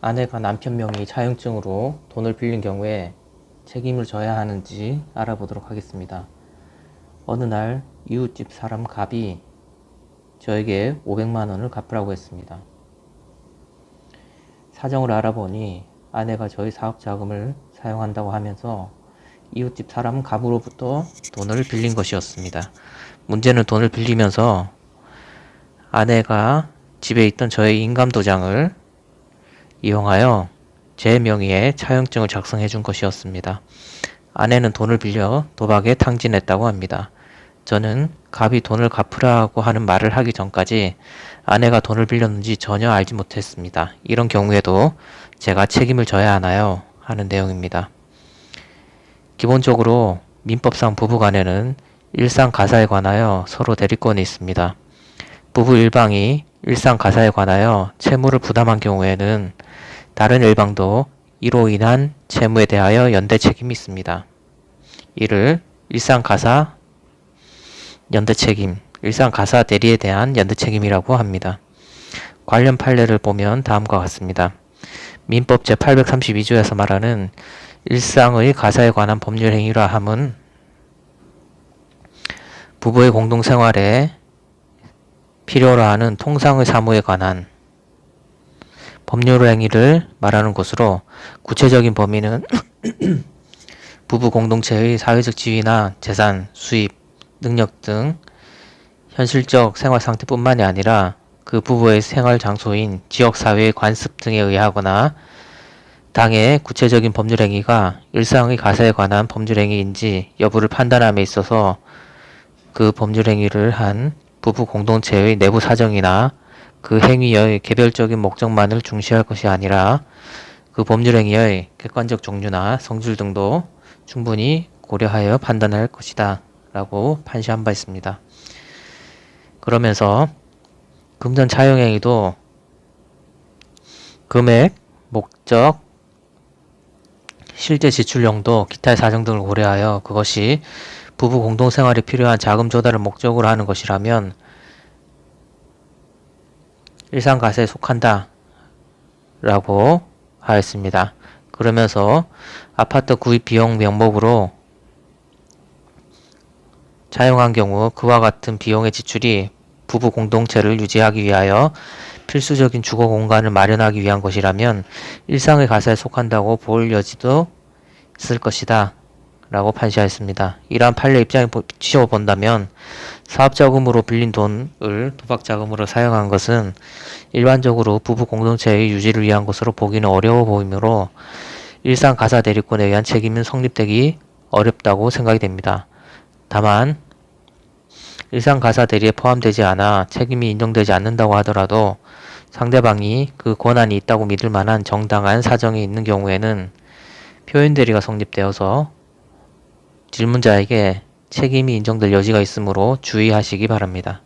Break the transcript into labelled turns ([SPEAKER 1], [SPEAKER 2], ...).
[SPEAKER 1] 아내가 남편 명의 차용증으로 돈을 빌린 경우에 책임을 져야 하는지 알아보도록 하겠습니다. 어느 날 이웃집 사람 갑이 저에게 500만 원을 갚으라고 했습니다. 사정을 알아보니 아내가 저희 사업 자금을 사용한다고 하면서 이웃집 사람 갑으로부터 돈을 빌린 것이었습니다. 문제는 돈을 빌리면서 아내가 집에 있던 저의 인감도장을 이용하여 제 명의의 차용증을 작성해 준 것이었습니다. 아내는 돈을 빌려 도박에 탕진했다고 합니다. 저는 갑이 돈을 갚으라고 하는 말을 하기 전까지 아내가 돈을 빌렸는지 전혀 알지 못했습니다. 이런 경우에도 제가 책임을 져야 하나요? 하는 내용입니다. 기본적으로 민법상 부부간에는 일상가사에 관하여 서로 대리권이 있습니다. 부부 일방이 일상가사에 관하여 채무를 부담한 경우에는 다른 일방도 이로 인한 채무에 대하여 연대 책임이 있습니다. 이를 일상가사 연대책임, 일상가사 대리에 대한 연대책임이라고 합니다. 관련 판례를 보면 다음과 같습니다. 민법 제832조에서 말하는 일상의 가사에 관한 법률 행위라 함은 부부의 공동생활에 필요로 하는 통상의 사무에 관한 법률 행위를 말하는 것으로 구체적인 범위는 부부 공동체의 사회적 지위나 재산, 수입, 능력 등 현실적 생활 상태뿐만이 아니라 그 부부의 생활 장소인 지역사회의 관습 등에 의하거나 당의 구체적인 법률 행위가 일상의 가사에 관한 법률 행위인지 여부를 판단함에 있어서 그 법률 행위를 한 부부 공동체의 내부 사정이나 그 행위의 개별적인 목적만을 중시할 것이 아니라 그 법률 행위의 객관적 종류나 성질 등도 충분히 고려하여 판단할 것이다 라고 판시한 바 있습니다. 그러면서 금전 차용행위도 금액, 목적, 실제 지출 용도, 기타의 사정 등을 고려하여 그것이 부부 공동생활에 필요한 자금 조달을 목적으로 하는 것이라면 일상가사에 속한다 라고 하였습니다. 그러면서 아파트 구입 비용 명목으로 차용한 경우 그와 같은 비용의 지출이 부부 공동체를 유지하기 위하여 필수적인 주거 공간을 마련하기 위한 것이라면 일상의 가사에 속한다고 볼 여지도 있을 것이다 라고 판시하였습니다. 이러한 판례 입장에 비춰본다면 사업자금으로 빌린 돈을 도박자금으로 사용한 것은 일반적으로 부부 공동체의 유지를 위한 것으로 보기는 어려워 보이므로 일상가사 대리권에 의한 책임은 성립되기 어렵다고 생각이 됩니다. 다만 일상가사 대리에 포함되지 않아 책임이 인정되지 않는다고 하더라도 상대방이 그 권한이 있다고 믿을 만한 정당한 사정이 있는 경우에는 표현대리가 성립되어서 질문자에게 책임이 인정될 여지가 있으므로 주의하시기 바랍니다.